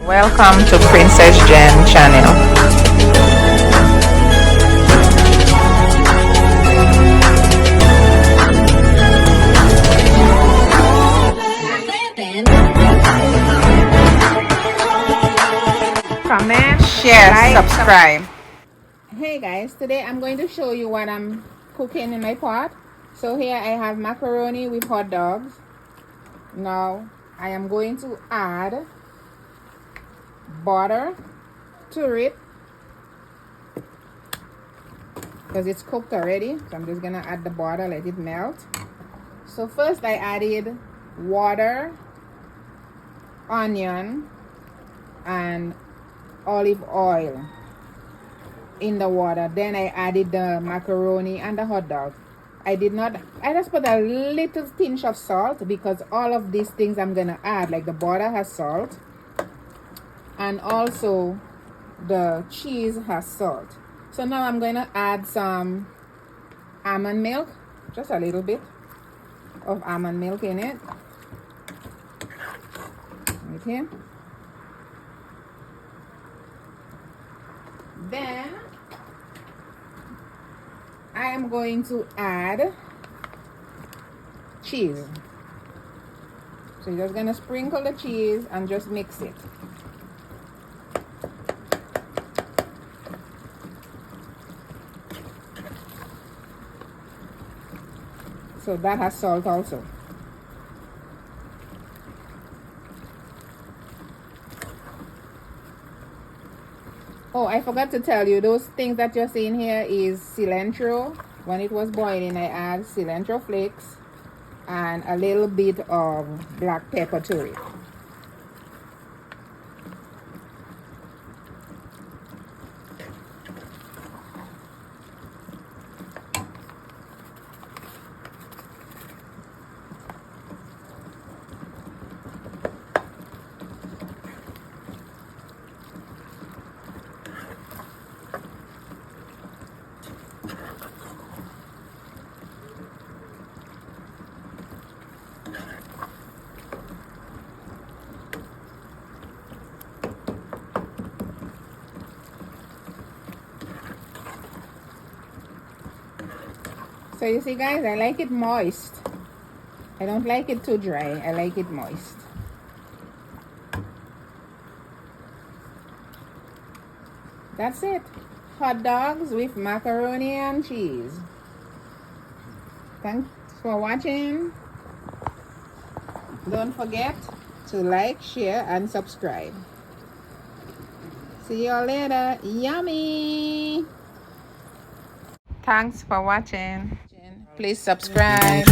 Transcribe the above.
Welcome to Princess Jen channel. Comment, share, like, subscribe. Hey guys, today I'm going to show you what I'm cooking in my pot. So here I have macaroni with hot dogs. Now I am going to add butter to it because it's cooked already. So I'm just gonna add the butter, let it melt. So first I added water, onion, and olive oil in the water. Then I added the macaroni and the hot dog. I just put a little pinch of salt because all of these things I'm gonna add, like the butter has salt and also the cheese has salt. So now I'm gonna add some almond milk, just a little bit of almond milk in it. Right here. Then I am going to add cheese. So you're just gonna sprinkle the cheese and just mix it. So that has salt also. Oh, I forgot to tell you, those things that you're seeing here is cilantro. When it was boiling, I add cilantro flakes and a little bit of black pepper to it. So you see guys, I like it moist. I don't like it too dry. I like it moist. That's it. Hot dogs with macaroni and cheese. Thanks for watching. Don't forget to like, share, and subscribe. See you all later. Yummy! Thanks for watching. Please subscribe.